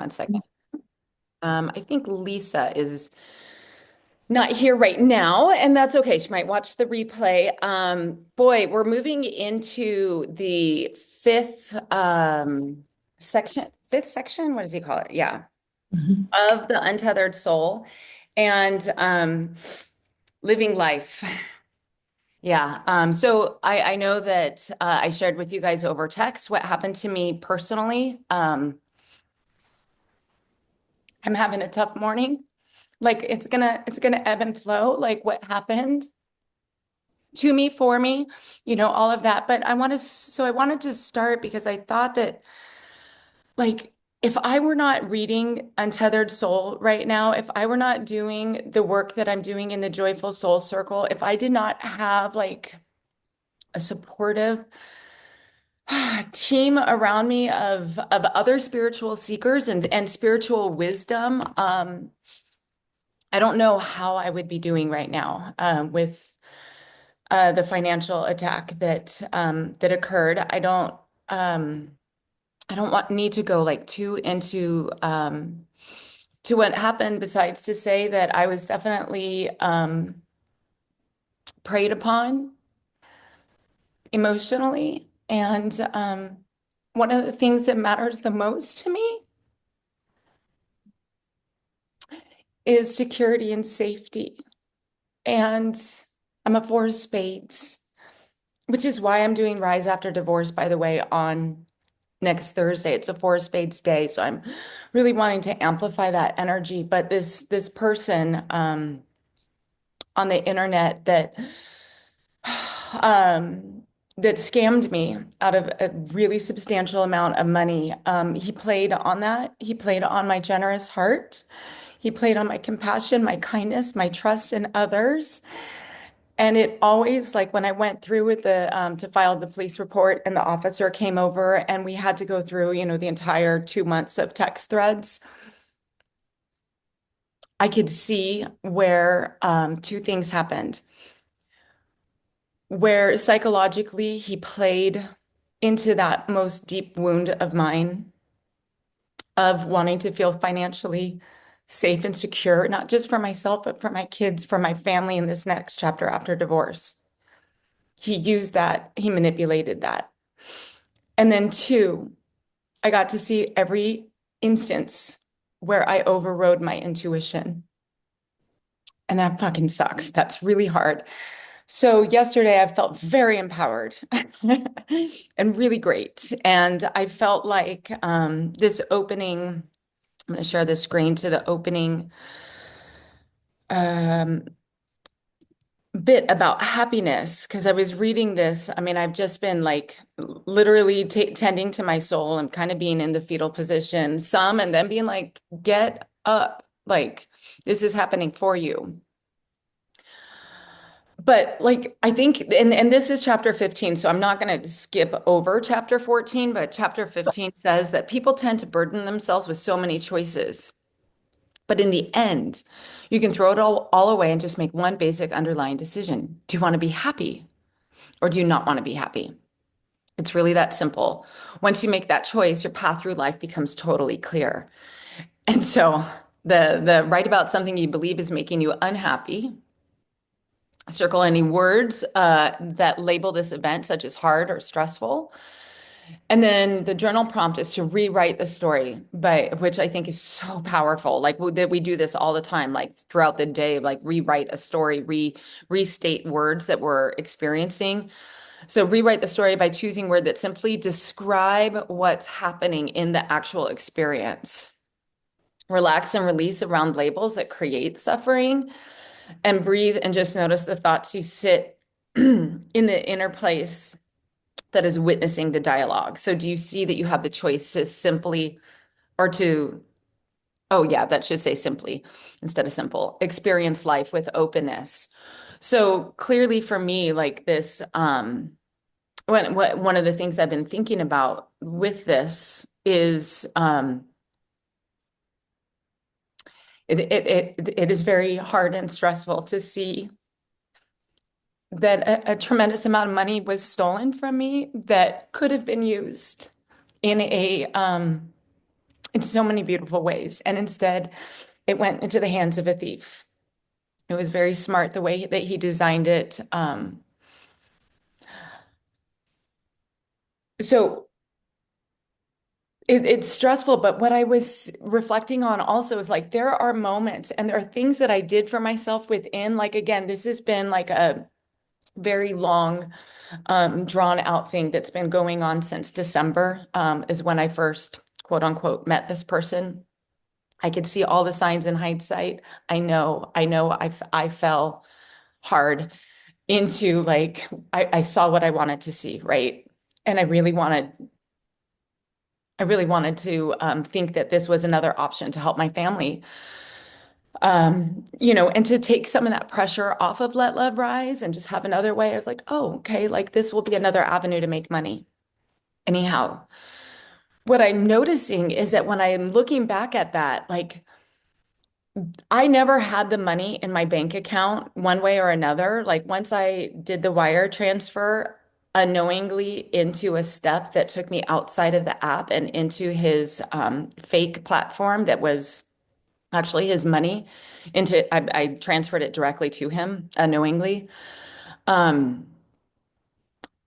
One second. I think Lisa is not here right now, and that's okay. She might watch the replay. Boy, we're moving into the fifth section. What does he call it? Yeah, Mhm. of the untethered soul and living life. Yeah. So I know that I shared with you guys over text what happened to me personally. I'm having a tough morning. Like it's gonna ebb and flow, like what happened to me, for me, all of that. But I wanted to start because I thought that like if I were not reading Untethered Soul right now, if I were not doing the work that I'm doing in the Joyful Soul Circle, if I did not have like a supportive team around me of other spiritual seekers and spiritual wisdom, I don't know how I would be doing right now with the financial attack that occurred. I don't want need to go like too into to what happened besides to say that I was definitely preyed upon emotionally. And one of the things that matters the most to me is security and safety. And I'm a four of spades, which is why I'm doing Rise After Divorce, by the way, on next Thursday. It's a four of spades day. So I'm really wanting to amplify that energy. But this person on the internet um that scammed me out of a really substantial amount of money. He played on that. He played on my generous heart. He played on my compassion, my kindness, my trust in others. And it always, like when I went through with the to file the police report and the officer came over and we had to go through, the entire 2 months of text threads, I could see where two things happened. Where psychologically he played into that most deep wound of mine of wanting to feel financially safe and secure, not just for myself, but for my kids, for my family in this next chapter after divorce. He used that, he manipulated that. And then two, I got to see every instance where I overrode my intuition. And that fucking sucks. That's really hard. So yesterday I felt very empowered and really great. And I felt like this opening, I'm going to share the screen to the opening um, bit about happiness because I was reading this. I mean, I've just been like literally t tending to my soul and kind of being in the fetal position, some, and then being like, get up, like this is happening for you. But like I think and this is chapter 15, so I'm not going to skip over chapter 14, but chapter 15 says that people tend to burden themselves with so many choices. But in the end, you can throw it all away and just make one basic underlying decision. Do you want to be happy or do you not want to be happy? It's really that simple. Once you make that choice, your path through life becomes totally clear. And so the write about something you believe is making you unhappy. Circle any words that label this event, such as hard or stressful. And then the journal prompt is to rewrite the story, by which I think is so powerful. Like that we do this all the time, like throughout the day, like rewrite a story, restate words that we're experiencing. So rewrite the story by choosing words that simply describe what's happening in the actual experience. Relax and release around labels that create suffering and breathe and just notice the thoughts you sit in the inner place that is witnessing the dialogue. So do you see that you have the choice to simply or to, oh yeah, that should say simply instead of simple, experience life with openness. So clearly for me, like this, one of the things I've been thinking about with this is it is very hard and stressful to see that a tremendous amount of money was stolen from me that could have been used in in so many beautiful ways. And instead, it went into the hands of a thief. It was very smart the way that he designed it. So it's stressful, but what I was reflecting on also is like there are moments and there are things that I did for myself within, like, again, this has been like a very long, drawn out thing that's been going on since December, is when I first, quote unquote, met this person. I could see all the signs in hindsight. I fell hard into like, I saw what I wanted to see, right? And I really wanted to think that this was another option to help my family, and to take some of that pressure off of Let Love Rise and just have another way. I was like, oh, okay, like this will be another avenue to make money. Anyhow, what I'm noticing is that when I'm looking back at that, like I never had the money in my bank account one way or another. Like once I did the wire transfer unknowingly into a step that took me outside of the app and into his fake platform that was actually his money I transferred it directly to him unknowingly. Um,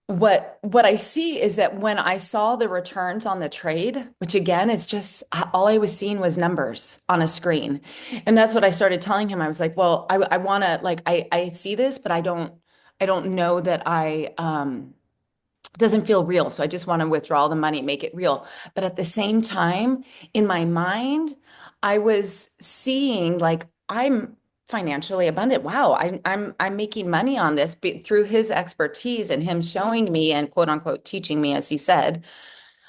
what I see is that when I saw the returns on the trade, which again is just all I was seeing was numbers on a screen. And that's what I started telling him. I was like, well, I want to like I see this, but I don't know that it doesn't feel real. So I just want to withdraw the money, make it real. But at the same time, in my mind, I was seeing like I'm financially abundant. Wow, I'm making money on this through his expertise and him showing me and quote unquote teaching me, as he said,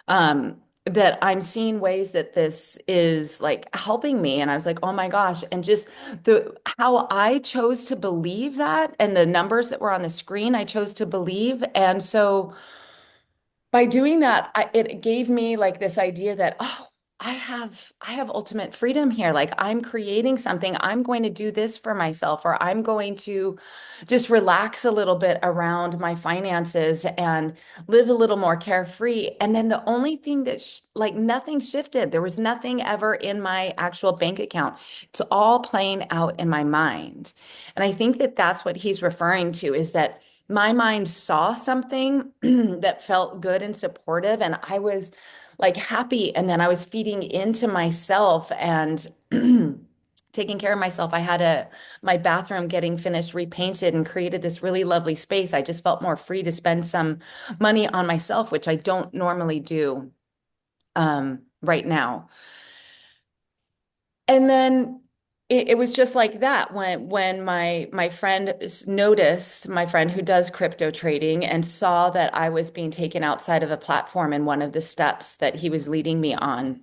that I'm seeing ways that this is like helping me. And I was like, oh my gosh. And just the how I chose to believe that and the numbers that were on the screen, I chose to believe. And so by doing that, it gave me like this idea that, oh, I have ultimate freedom here. Like I'm creating something. I'm going to do this for myself, or I'm going to just relax a little bit around my finances and live a little more carefree. And then the only thing that like nothing shifted. There was nothing ever in my actual bank account. It's all playing out in my mind. And I think that that's what he's referring to is that my mind saw something that felt good and supportive, and I was like happy. And then I was feeding into myself and taking care of myself. I had my bathroom getting finished repainted and created this really lovely space. I just felt more free to spend some money on myself, which I don't normally do right now. And then it was just like that when my friend noticed, my friend who does crypto trading and saw that I was being taken outside of a platform and one of the steps that he was leading me on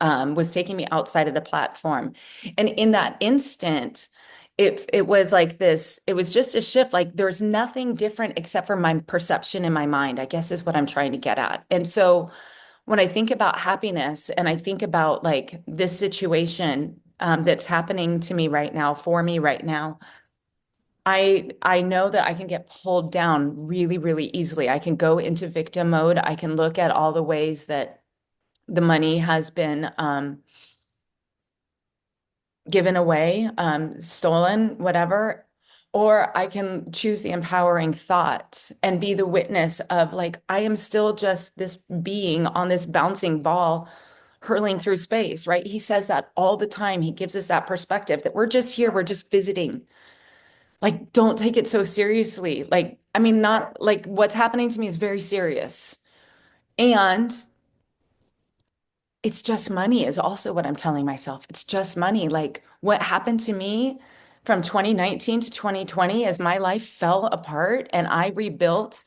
was taking me outside of the platform. And in that instant, it was like this, it was just a shift. Like there's nothing different except for my perception in my mind, I guess is what I'm trying to get at. And so when I think about happiness and I think about like this situation that's happening to me right now, for me right now, I know that I can get pulled down really, really easily. I can go into victim mode. I can look at all the ways that the money has been given away, stolen, whatever. Or I can choose the empowering thought and be the witness of like, I am still just this being on this bouncing ball hurling through space, right? He says that all the time. He gives us that perspective that we're just here, we're just visiting. Like, don't take it so seriously. Like, I mean, not like what's happening to me is very serious. And it's just money is also what I'm telling myself. It's just money. Like what happened to me from 2019 to 2020 as my life fell apart and I rebuilt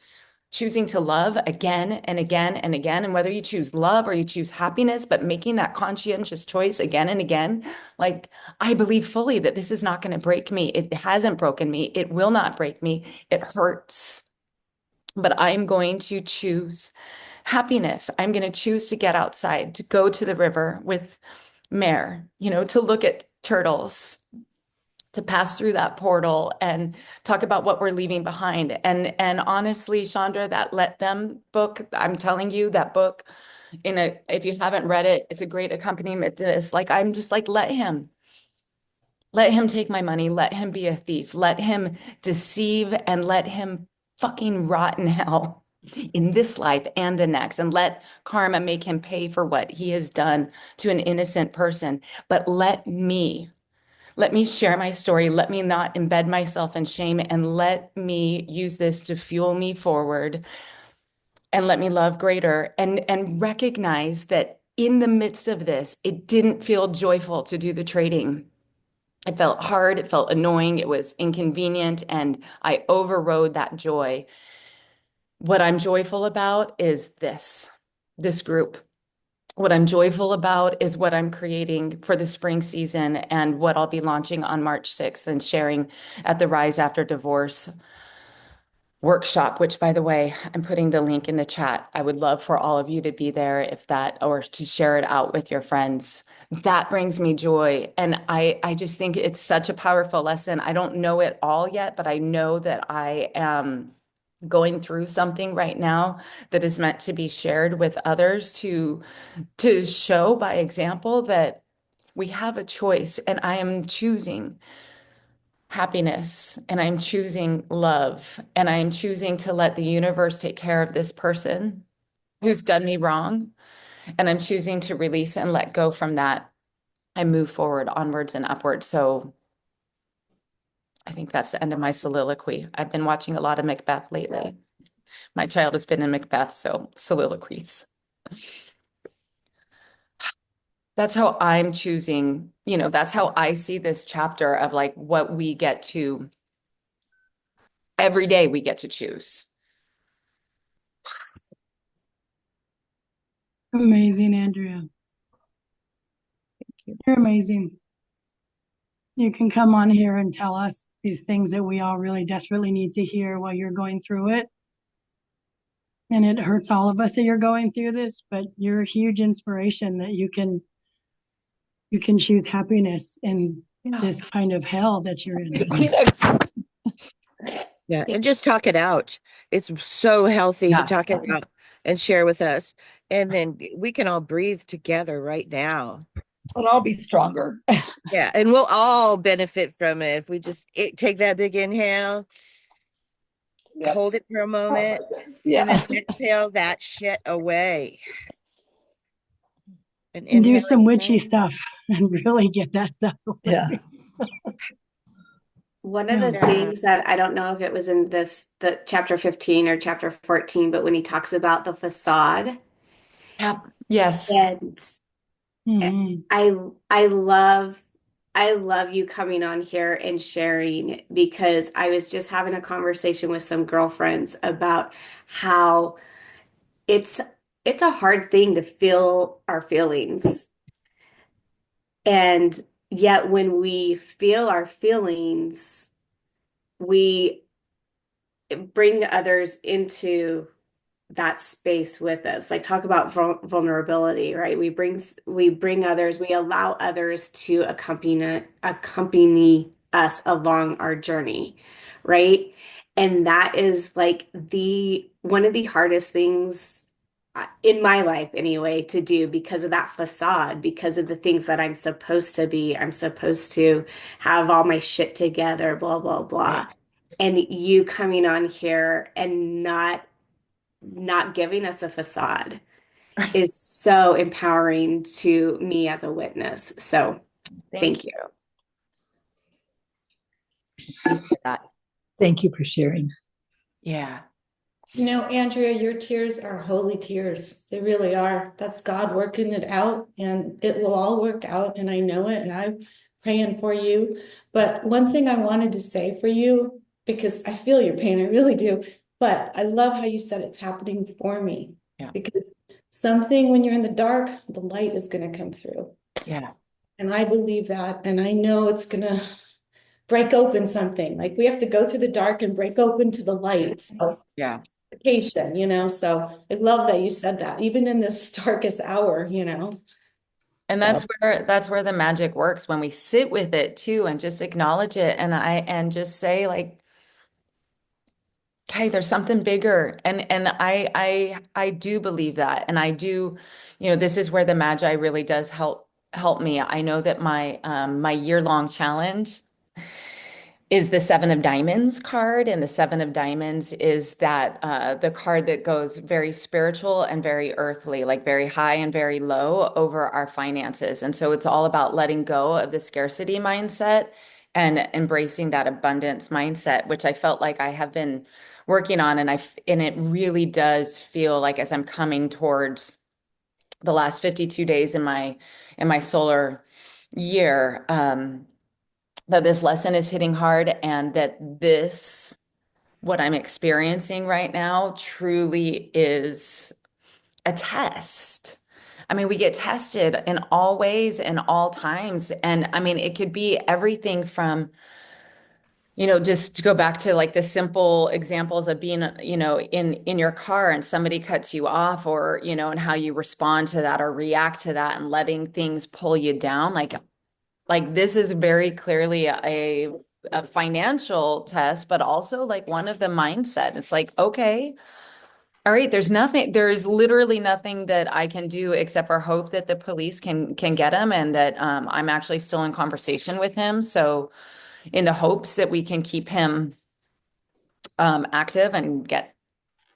choosing to love again and again and again. And whether you choose love or you choose happiness, but making that conscientious choice again and again, like I believe fully that this is not going to break me. It hasn't broken me. It will not break me. It hurts, but I'm going to choose happiness. I'm going to choose to get outside, to go to the river with Mare, to look at turtles, to pass through that portal and talk about what we're leaving behind. And honestly, Chandra, that Let Them book, I'm telling you, that book if you haven't read it, it's a great accompaniment to this. Like, I'm just like, let him take my money. Let him be a thief. Let him deceive and let him fucking rot in hell in this life and the next. And let karma make him pay for what he has done to an innocent person. But let me share my story. Let me not embed myself in shame and let me use this to fuel me forward and let me love greater and recognize that in the midst of this, it didn't feel joyful to do the trading. It felt hard, it felt annoying, it was inconvenient, and I overrode that joy. What I'm joyful about is this group. What I'm joyful about is what I'm creating for the spring season and what I'll be launching on March 6th and sharing at the Rise After Divorce workshop, which by the way, I'm putting the link in the chat. I would love for all of you to be there if that, or to share it out with your friends. That brings me joy. And I just think it's such a powerful lesson. I don't know it all yet, but I know that I am going through something right now that is meant to be shared with others to show by example that we have a choice and I am choosing happiness and I'm choosing love and I'm choosing to let the universe take care of this person who's done me wrong. And I'm choosing to release and let go from that and move forward, onwards and upwards. So I think that's the end of my soliloquy. I've been watching a lot of Macbeth lately. My child has been in Macbeth, so soliloquies. That's how I'm choosing, that's how I see this chapter of like what we get to every day we get to choose. Amazing, Andrea. You're amazing. You can come on here and tell us these things that we all really desperately need to hear while you're going through it. And it hurts all of us that you're going through this, but you're a huge inspiration that you can choose happiness in Yeah. this kind of hell that you're in. Yeah, and just talk it out. It's so healthy to Yeah. talk it out and share with us. And then we can all breathe together right now. But I'll be stronger. Yeah, and we'll all benefit from it if we just take that big inhale, Yep. hold it for a moment, Yeah. and then exhale that shit away. And And do inhale some witchy again. stuff and really get that stuff away. Yeah. One of Yeah. the things that I don't know if it was in the chapter 15 or chapter 14, but when he talks about the facade, Yeah. Yes. and Mhm. I I love I love you coming on here and sharing because I was just having a conversation with some girlfriends about how it's it's a hard thing to feel our feelings. And yet when we feel our feelings, we bring others into that space with us. Like talk about vulnerability, right? We bring others, we allow others to accompany us along our journey, right? And that is like the one of the hardest things in my life anyway to do because of that facade, because of the things that I'm supposed to be. I'm supposed to have all my shit together, blah, blah, blah. Right. And you coming on here and not giving us a facade Right. is so empowering to me as a witness. So Thank thank you. you. Thank you for that. Thank you for sharing. Yeah. Andrea, your tears are holy tears. They really are. That's God working it out, and it will all work out. And I know it, and I'm praying for you. But one thing I wanted to say for you, because I feel your pain, I really do. But I love how you said it's happening for me. Yeah. Because something when you're in the dark, the light is going to come through. Yeah. And I believe that. And I know it's going to break open something. Like we have to go through the dark and break open to the light. So Yeah. so I love that you said that, even in this darkest hour. And So that's where the magic works when we sit with it too and just acknowledge it and just say like okay, there's something bigger. And I do believe that. And I do, this is where the Magi really does help me. I know that my year-long challenge is the Seven of Diamonds card. And the Seven of Diamonds is that the card that goes very spiritual and very earthly, like very high and very low over our finances. And so it's all about letting go of the scarcity mindset and embracing that abundance mindset, which I felt like I have been working on. And it really does feel like as I'm coming towards the last 52 days in my solar year, that this lesson is hitting hard and that what I'm experiencing right now, truly is a test. I mean, we get tested in all ways and all times. And I mean, it could be everything from, just to go back to like the simple examples of being, in your car and somebody cuts you off, or, and how you respond to that or react to that and letting things pull you down. Like this is very clearly a financial test, but also like one of the mindset. It's like, okay, all right, there's literally nothing that I can do except for hope that the police can get him, and that I'm actually still in conversation with him. So in the hopes that we can keep him active and get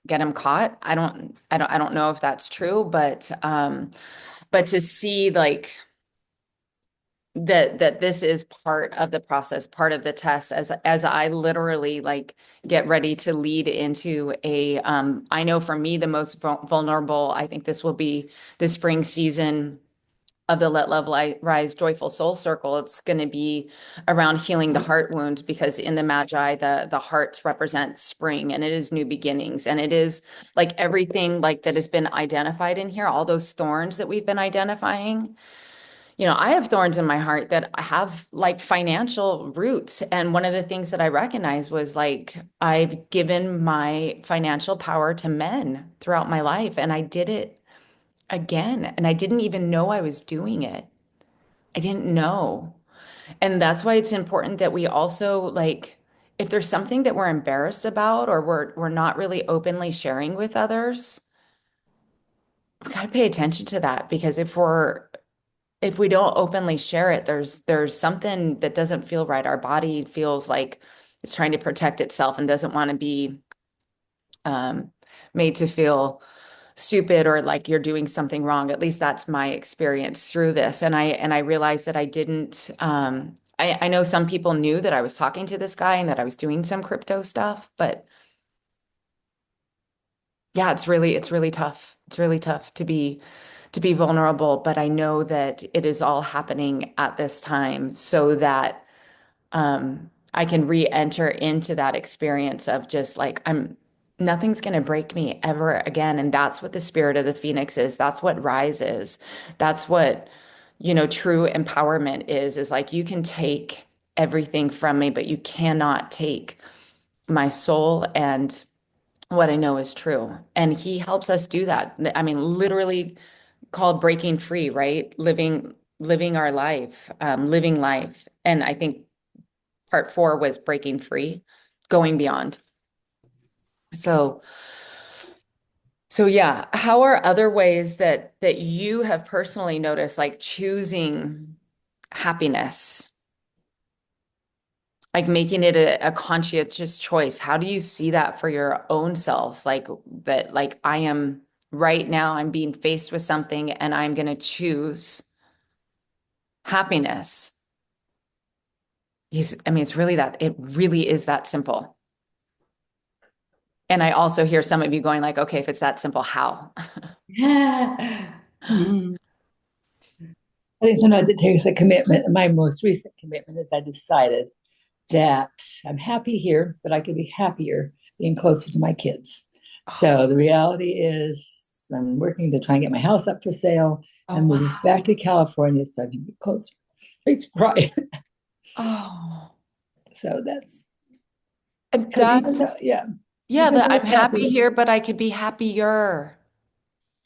him caught. I don't know if that's true, but to see like that this is part of the process, part of the test, as I literally like get ready to lead into I know for me the most vulnerable, I think this will be the spring season of the Let Love Rise Joyful Soul Circle. It's going to be around healing the heart wounds, because in the Magi, the hearts represent spring, and it is new beginnings, and it is like everything like that has been identified in here, all those thorns that we've been identifying. I have thorns in my heart that have like financial roots. And one of the things that I recognized was like, I've given my financial power to men throughout my life, and I did it again. And I didn't even know I was doing it. I didn't know. And that's why it's important that we also like, if there's something that we're embarrassed about, or we're not really openly sharing with others, we've got to pay attention to that, because if we don't openly share it, there's something that doesn't feel right. Our body feels like it's trying to protect itself and doesn't want to be um, made to feel stupid or like you're doing something wrong. At least that's my experience through this. And I realized that I didn't. I know some people knew that I was talking to this guy and that I was doing some crypto stuff, but yeah, it's really tough. It's really tough to be vulnerable, but I know that it is all happening at this time so that I can re-enter into that experience of just like nothing's going to break me ever again. And that's what the spirit of the Phoenix is. That's what Rise is. That's what, true empowerment is like you can take everything from me, but you cannot take my soul and what I know is true. And he helps us do that. I mean, literally called breaking free, right? Living our life, living life. And I think part 4 was breaking free, going beyond. So, so yeah, how are other ways that you have personally noticed like choosing happiness, like making it a conscientious choice? How do you see that for your own selves? Like that, like I am right now, I'm being faced with something and I'm going to choose happiness. I mean, it really is that simple. And I also hear some of you going like, okay, if it's that simple, how? Mhm. I think sometimes it takes a commitment. And my most recent commitment is I decided that I'm happy here, but I could be happier being closer to my kids. So the reality is I'm working to try and get my house up for sale Oh, and move wow. back to California so I can be closer. It's right. Oh, So that's because even that's, though, yeah, yeah, even that though I'm it's happy, happy here, but I could be happier.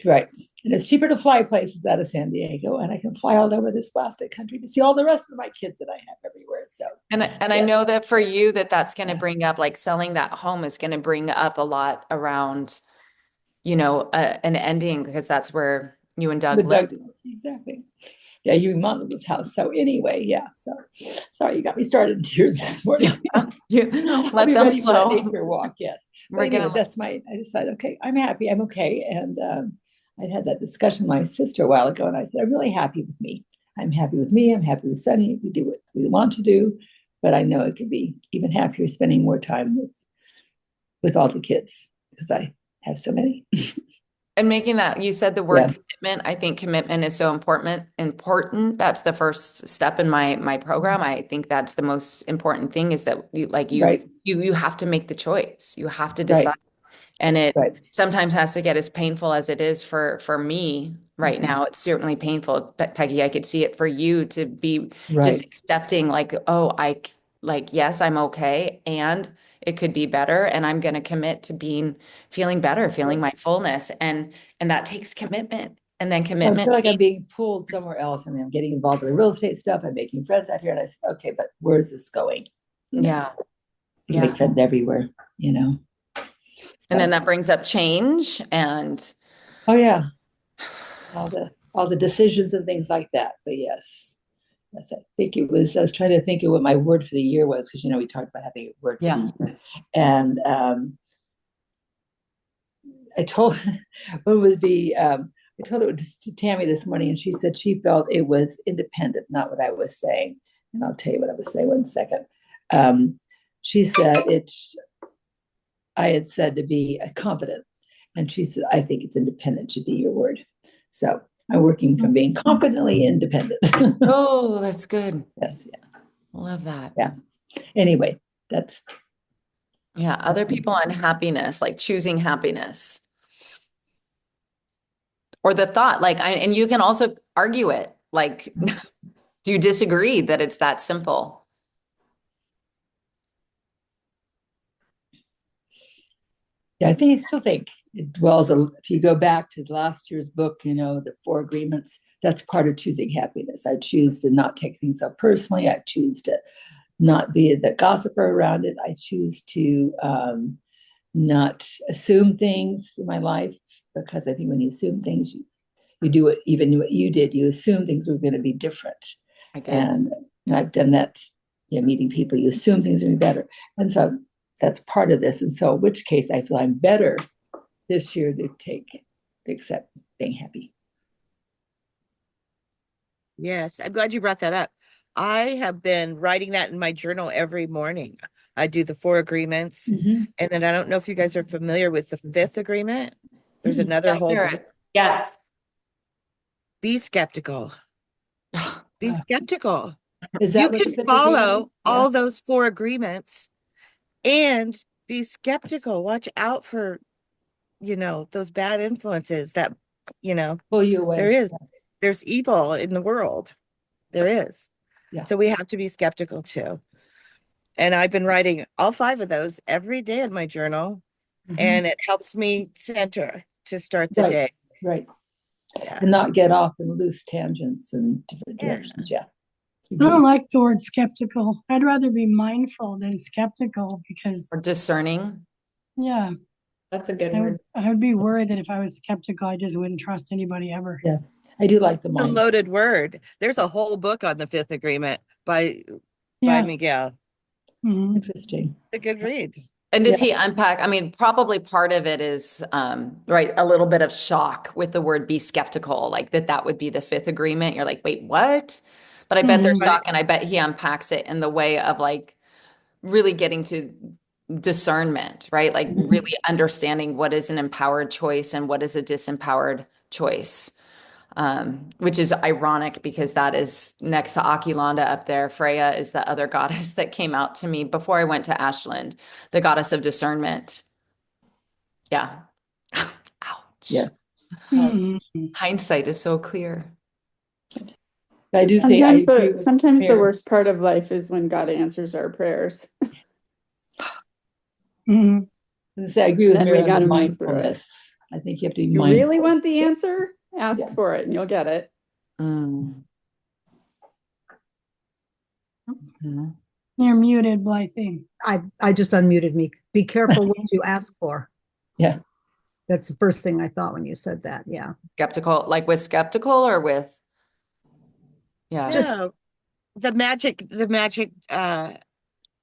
right. And it's cheaper to fly places out of San Diego, and I can fly all over this plastic country to see all the rest of my kids that I have everywhere. So, And I yes. know that for you that's going to bring up like selling that home is going to bring up a lot around, an ending because that's where you and Doug With live. Doug, exactly. Yeah, you remodeled this house. So anyway, yeah. So sorry, you got me started in tears this morning. You I'll let be them ready for that flow. nature walk. Yes. But We're anyway, gonna I decided, okay, I'm happy. I'm okay. And I'd had that discussion with my sister a while ago, and I said, I'm really happy with me. I'm happy with me. I'm happy with Sunny. We do what we want to do, but I know it could be even happier spending more time with all the kids because I have so many. and making that you said the word Yeah. commitment. I think commitment is so important. That's the first step in my program. I think that's the most important thing is that Right. you have to make the choice. You have to decide. Right. And it Right. sometimes has to get as painful as it is for me right now. It's certainly painful, but Peggy, I could see it for you to be just Right. accepting like, oh, yes, I'm okay. And it could be better. And I'm going to commit to feeling better, feeling my fullness. And that takes commitment. And then I feel commitment. like I'm being pulled somewhere else. I mean, I'm getting involved in the real estate stuff. I'm making friends out here. And I said, okay, but where is this going? Yeah. You can Yeah. make friends everywhere, you know? And then So, that brings up change and oh yeah, all the decisions and things like that. But yes, yes, I was trying to think of what my word for the year was, because we talked about having a word for yeah. the year. And I told what would be I told it to Tammy this morning, and she said she felt it was independent, not what I was saying. And I'll tell you what I was saying. 1 second. She said it's. I had said to be confident, and she said I think it's independent should be your word. So I'm working from being confidently independent. Oh, that's good. Yes, yeah, Love that. yeah. Anyway, that's Yeah, other people on happiness, like choosing happiness or the thought, and you can also argue it. Like, do you disagree that it's that simple? yeah. I still think it dwells. If you go back to last year's book, the Four Agreements. That's part of choosing happiness. I choose to not take things so personally. I choose to not be the gossiper around it. I choose to not assume things in my life, because I think when you assume things, you do it. Even what you did, you assume things were going to be different. I did. And I've done that, meeting people, you assume things are going to be better. And so that's part of this. And so in which case I feel I'm better this year to accept being happy. Yes, I'm glad you brought that up. I have been writing that in my journal every morning. I do the four agreements. Mm-hmm. And then I don't know if you guys are familiar with the fifth agreement. There's Mm-hmm. another whole Hear book. it. Yes. Be skeptical. Be skeptical. Is You that what can the fifth agreement follow is? Yeah. all those four agreements and be skeptical. Watch out for, those bad influences that, Pull you away. there is. There's evil in the world. There is. Yeah. So we have to be skeptical too. And I've been writing all five of those every day in my journal, Mm-hmm. and it helps me center to start the Right. day. Right. Yeah. And not get off in loose tangents and different Yeah. directions. Yeah. I don't like the word skeptical. I'd rather be mindful than skeptical because, Or discerning. yeah, That's a good I word. would be worried that if I was skeptical, I just wouldn't trust anybody ever. Yeah. I do like the It's a mind. loaded word. There's a whole book on the fifth agreement by Yeah. Miguel. Mhm. Interesting. It's a good read. And does he unpack? I mean, probably part of it is right, a little bit of shock with the word be skeptical, like that would be the fifth agreement. You're like, wait, what? But I bet there's Mhm. shock, and I bet he unpacks it in the way of like really getting to discernment, right? Like Mhm. really understanding what is an empowered choice and what is a disempowered choice. Which is ironic because that is next to Akilanda up there. Freya is the other goddess that came out to me before I went to Ashland, the goddess of discernment. Yeah. Ouch. Yeah. Mhm. Hindsight is so clear. I do think I agree with Sometimes the Mary. worst part of life is when God answers our prayers. Mhm. I agree with Then Mary we on got the to move through it. mindfulness. I think you have to be You mindful. really want the answer? Ask Yeah. for it and you'll get it. Mm. Mhm. You're muted, Blythe. I just unmuted me. Be careful what you ask for. Yeah. That's the first thing I thought when you said that. Yeah. Skeptical, like with skeptical or with, yeah. Just No, the magic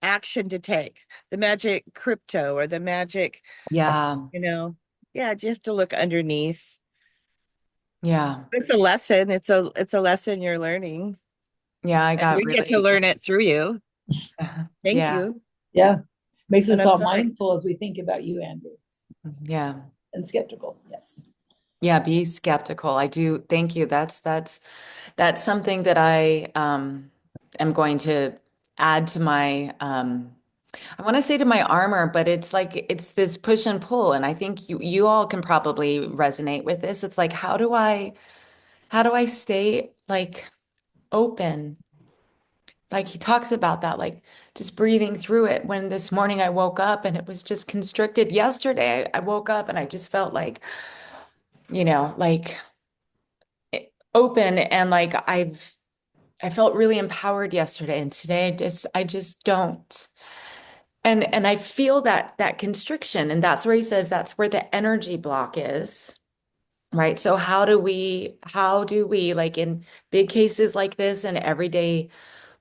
action to take, the magic crypto or the magic, Yeah. you know. Yeah, you have to look underneath. Yeah. It's a lesson. It's a lesson you're learning. Yeah. I And got we get to really, learn it through you. Thank yeah. you. Yeah. Makes And us I'm all sorry. mindful as we think about you, Andrew, Yeah. and skeptical. Yes. Yeah. Be skeptical. I do. Thank you. That's something that I am going to add to my I want to say to my armor, but it's like it's this push and pull. And I think you all can probably resonate with this. It's like how do I stay like open? Like he talks about that, like just breathing through it. When this morning I woke up and it was just constricted. Yesterday I woke up and I just felt like, like open and like I felt really empowered yesterday. And today I just don't. And I feel that constriction. And that's where he says that's where the energy block is. Right. So how do we like in big cases like this and everyday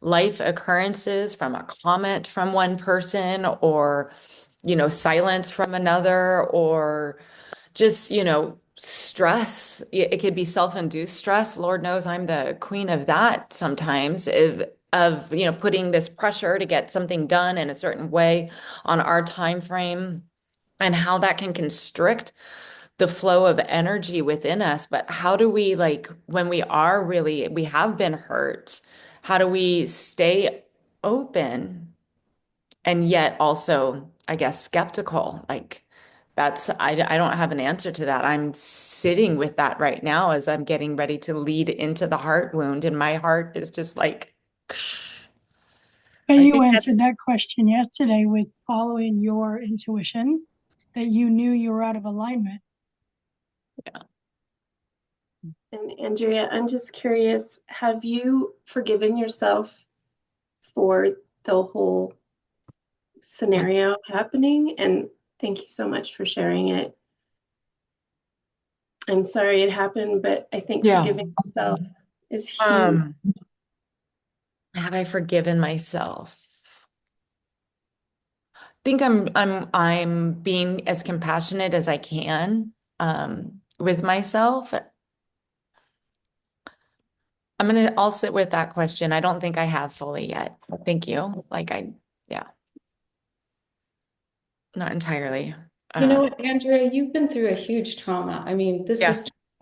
life occurrences from a comment from one person or, silence from another or just, stress. It could be self-induced stress. Lord knows I'm the queen of that sometimes of, putting this pressure to get something done in a certain way on our time frame and how that can constrict the flow of energy within us. But how do we like when we have been hurt, how do we stay open and yet also, I guess, skeptical? Like I don't have an answer to that. I'm sitting with that right now as I'm getting ready to lead into the heart wound, and my heart is just like, But I you think that's answered that question yesterday with following your intuition that you knew you were out of alignment. And Andrea, I'm just curious, have you forgiven yourself for the whole scenario happening? And thank you so much for sharing it. I'm sorry it happened, but I think yeah. forgiving yourself is huge. Um, have I forgiven myself? Think I'm being as compassionate as I can with myself. I'll sit with that question. I don't think I have fully yet. Thank you. Yeah, not entirely. You know Uh, what, Andrea, you've been through a huge trauma. I mean, this yeah,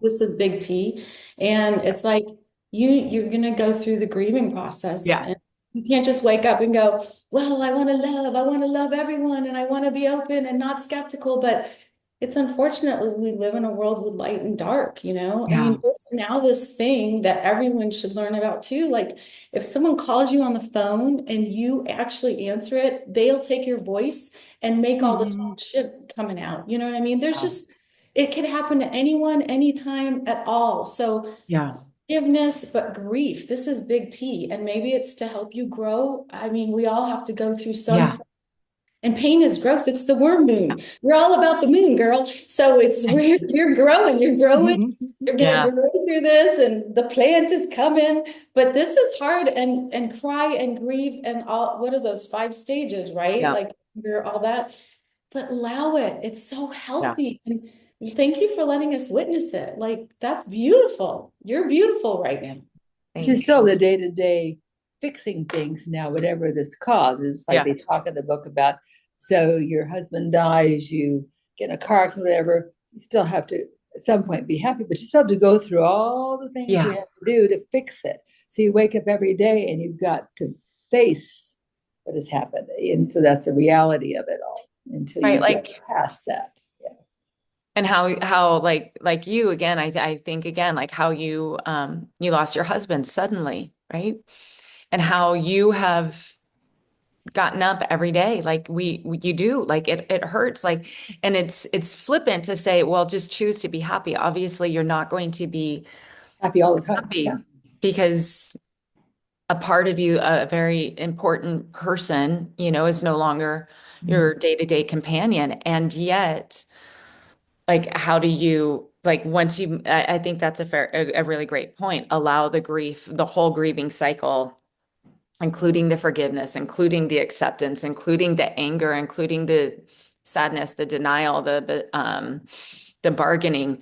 is big T, and it's like you're gonna go through the grieving process, yeah, and you can't just wake up and go, well, I want to love everyone, and I want to be open and not skeptical. But it's unfortunate we live in a world with light and dark, you know? I yeah, mean, there's now this thing that everyone should learn about too. Like if someone calls you on the phone and you actually answer it, they'll take your voice and make all this Mhm. shit coming out. You know what I mean? There's yeah, just, it can happen to anyone, anytime at all. So yeah, forgiveness, but grief, this is big T. And maybe it's to help you grow. I mean, we all have to go through some, yeah, and pain is growth. It's the worm moon. We're all about the moon, girl. So it's where you're growing, you're gonna yeah, grow through this, and the plant is coming. But this is hard, and cry and grieve and all. What are those 5 stages, right? yeah, Like you're all that, but allow it. It's so yeah. healthy. And thank you for letting us witness it. Like, that's beautiful. You're beautiful right now. Which is Thank still you. the day to day fixing things now, whatever this causes. Like Yeah, they talk in the book about, so your husband dies, you get in a car accident, whatever, you still have to at some point be happy, but you still have to go through all the things you yeah, have to do to fix it. So you wake up every day and you've got to face what has happened. And so that's the reality of it all until right. you get Like, past that. Yeah. and how like you again, I think again, like how you lost your husband suddenly, right? And how you have gotten up every day like you do like it hurts like and it's flippant to say well just choose to be happy. Obviously you're not going to be Happy all the time. happy Yeah. because a part of you, a very important person, is no longer your day-to-day companion. And yet, like, how do you, like, once I think that's a really great point, allow the grief, the whole grieving cycle, including the forgiveness, including the acceptance, including the anger, including the sadness, the denial, the bargaining.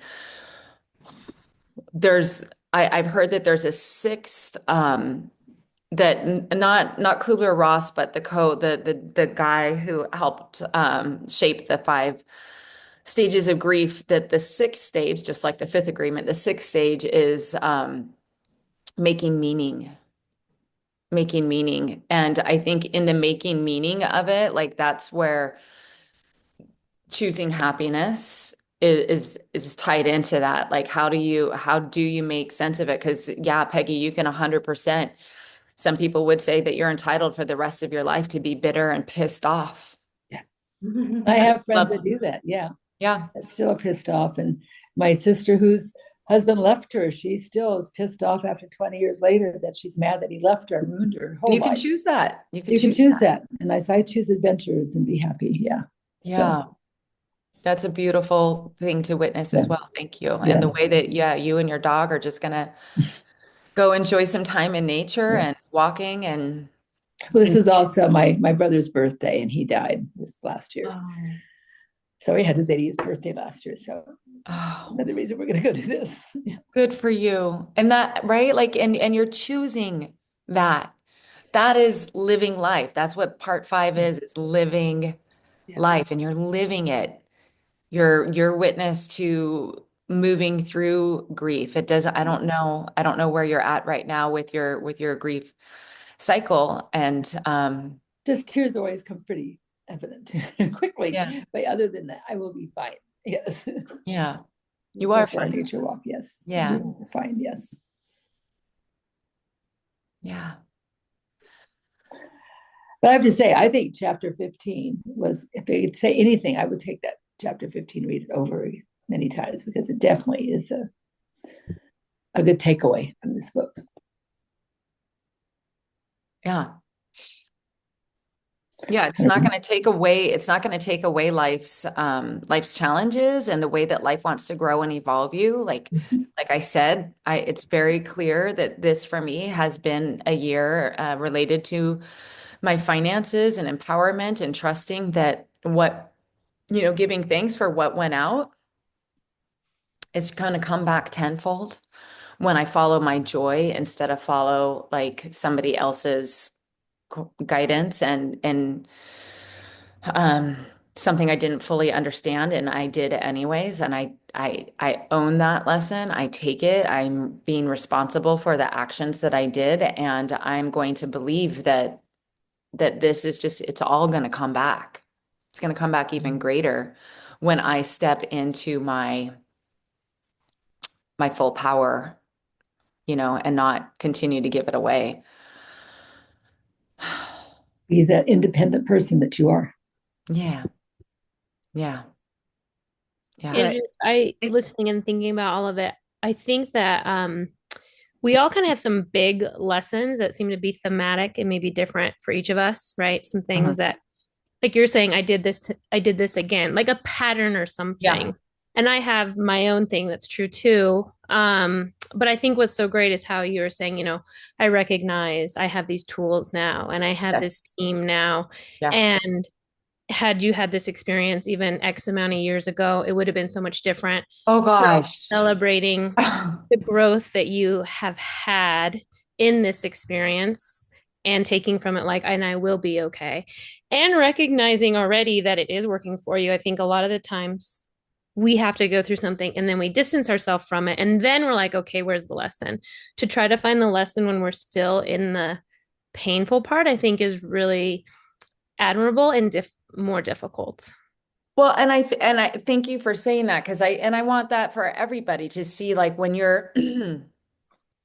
I've heard that there's a sixth, that not Kubler-Ross, but the guy who helped shape the five stages of grief, that the sixth stage, just like the fifth agreement, the sixth stage is making meaning. Making meaning. And I think in the making meaning of it, like that's where choosing happiness is tied into that. Like how do you make sense of it? Because yeah, Peggy, you can 100%. Some people would say that you're entitled for the rest of your life to be bitter and pissed off. Yeah. I have friends Love- that do that. Yeah. Yeah. That's still pissed off. And my sister, whose husband left her, she still is pissed off after 20 years later that she's mad that he left her and ruined her whole And you can life. choose that. You can You choose that. And I choose adventures and be happy. Yeah. Yeah. So, That's a beautiful thing to witness as Yeah. well. Thank you. Yeah. And the way that, yeah, you and your dog are just gonna go enjoy some time in nature Yeah. and walking and well, this is also my brother's birthday, and he died this last year. oh, So he had his 80th birthday last year. So oh, another reason we're going to go do this. Yeah. good for you. And that, right? Like, and you're choosing that. That is living life. That's what part 5 is living Yeah. life, and you're living it. You're witness to moving through grief. I don't know where you're at right now with your grief cycle. And Just tears always come pretty evident quickly. Yeah. But other than that, I will be fine. Yes. yeah, you Go are for a fine. nature walk. Yes. Yeah. We're fine. Yes. Yeah. But I have to say, I think chapter 15 was, if they could say anything, I would take that chapter 15, read it over many times, because it definitely is a good takeaway from this book. Yeah. Yeah, it's not going to take away life's challenges and the way that life wants to grow and evolve you. Like I said, it's very clear that this for me has been a year related to my finances and empowerment and trusting that giving thanks for what went out is going to come back tenfold when I follow my joy instead of follow like somebody else's guidance and something I didn't fully understand, and I did anyways. And I own that lesson. I take it. I'm being responsible for the actions that I did, and I'm going to believe that this is just, it's all going to come back. It's going to come back even greater when I step into my full power, and not continue to give it away. Be that independent person that you are. Yeah. Yeah. Yeah. Andrew, Listening and thinking about all of it, I think that we all kind of have some big lessons that seem to be thematic and maybe different for each of us, right? Some things that, like you're saying, I did this again, like a pattern or something. Yeah. And I have my own thing that's true too. But I think what's so great is how you were saying, I recognize I have these tools now and I have this team now. Yeah. And had you had this experience even X amount of years ago, it would have been so much different. Oh gosh. So celebrating the growth that you have had in this experience and taking from it like, and I will be okay. And recognizing already that it is working for you. I think a lot of the times we have to go through something and then we distance ourselves from it. And then we're like, okay, where's the lesson? To try to find the lesson when we're still in the painful part, I think is really admirable and more difficult. Well, and I thank you for saying that, because I want that for everybody to see, like when you're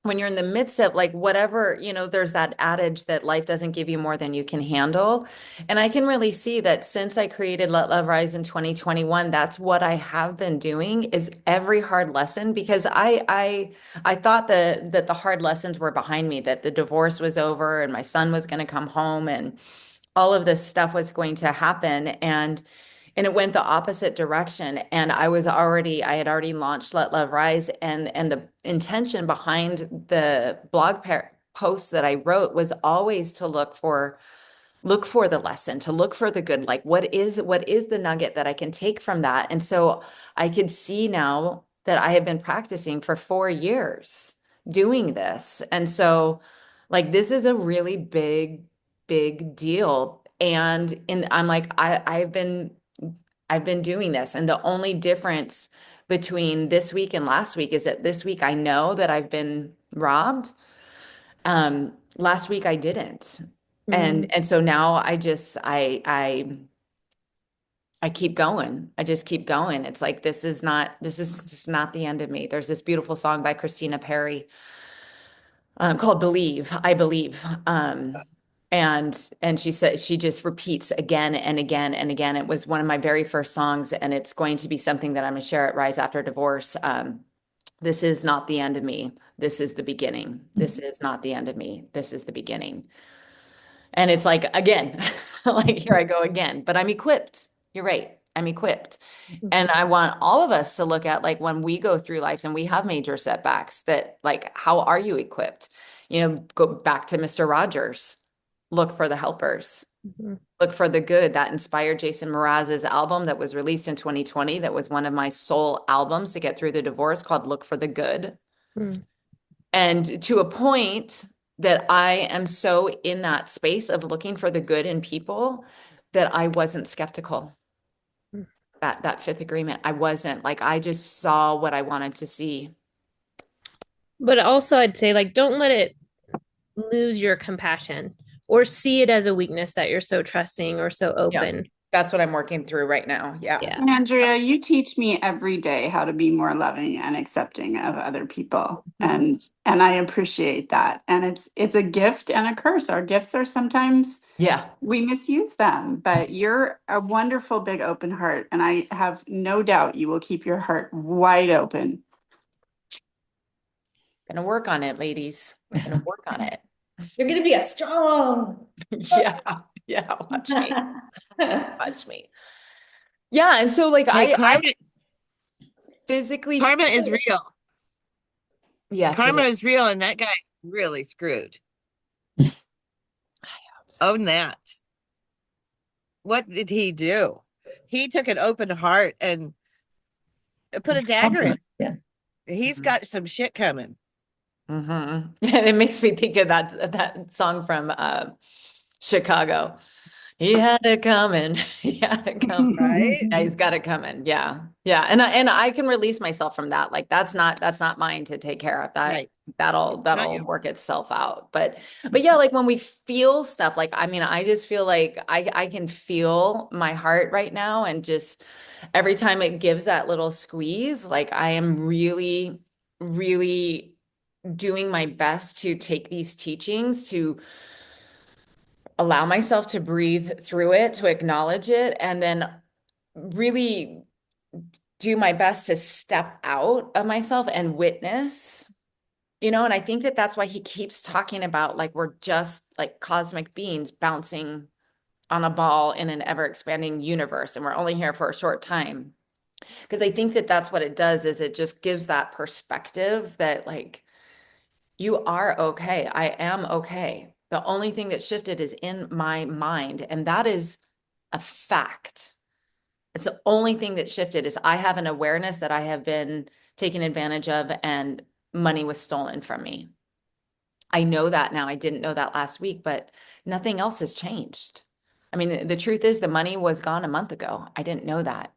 when you're in the midst of like whatever, there's that adage that life doesn't give you more than you can handle. And I can really see that since I created Let Love Rise in 2021, that's what I have been doing is every hard lesson because I thought that the hard lessons were behind me, that the divorce was over and my son was going to come home and all of this stuff was going to happen. And it went the opposite direction. And I had already launched Let Love Rise. And the intention behind the post that I wrote was always to look for the lesson, to look for the good, like what is the nugget that I can take from that? And so I could see now that I have been practicing for 4 years doing this. And so like this is a really big deal. And I'm like, I've been doing this. And the only difference between this week and last week is that this week I know that I've been robbed. Last week I didn't. And so now I keep going. I just keep going. It's like this is just not the end of me. There's this beautiful song by Christina Perry called Believe, I Believe. And she said she just repeats again and again and again. It was one of my very first songs, and it's going to be something that I'm gonna share at Rise After Divorce. This is not the end of me. This is the beginning. This is not the end of me. This is the beginning. And it's like again, like here I go again. But I'm equipped. You're right. I'm equipped. And I want all of us to look at like when we go through lives and we have major setbacks that like, how are you equipped? Go back to Mr. Rogers. Look for the helpers. Look for the good. That inspired Jason Mraz's album that was released in 2020. That was one of my soul albums to get through the divorce called Look for the Good. And to a point that I am so in that space of looking for the good in people that I wasn't skeptical. That fifth agreement, I wasn't like, I just saw what I wanted to see. But also, I'd say, like, don't let it lose your compassion or see it as a weakness that you're so trusting or so open. That's what I'm working through right now. Yeah. Andrea, you teach me every day how to be more loving and accepting of other people. And I appreciate that. And it's a gift and a curse. Our gifts are sometimes we misuse them, but you're a wonderful big open heart. And I have no doubt you will keep your heart wide open. Gonna work on it, ladies. Gonna work on it. You're gonna be a strong. Yeah. Watch me. Watch me. Yeah. And so like I physically karma is real. Yes. Karma is real, and that guy really screwed. Own that. What did he do? He took an open heart and put a dagger in. Yeah. He's got some shit coming. It makes me think of that song from Chicago. He had it coming. He had it coming. Right? Yeah, he's got it coming. Yeah. And I can release myself from that. Like that's not mine to take care of. That Right. that'll work itself out. But yeah, like when we feel stuff, like I mean, I just feel like I can feel my heart right now, and just every time it gives that little squeeze, like I am really, really doing my best to take these teachings, to allow myself to breathe through it, to acknowledge it, and then really do my best to step out of myself and witness, and I think that that's why he keeps talking about like we're just like cosmic beings bouncing on a ball in an ever expanding universe, and we're only here for a short time. Because I think that that's what it does, is it just gives that perspective that like you are okay. I am okay. The only thing that shifted is in my mind, and that is a fact. It's the only thing that shifted is I have an awareness that I have been taken advantage of and money was stolen from me. I know that now. I didn't know that last week, but nothing else has changed. I mean, the truth is the money was gone a month ago. I didn't know that.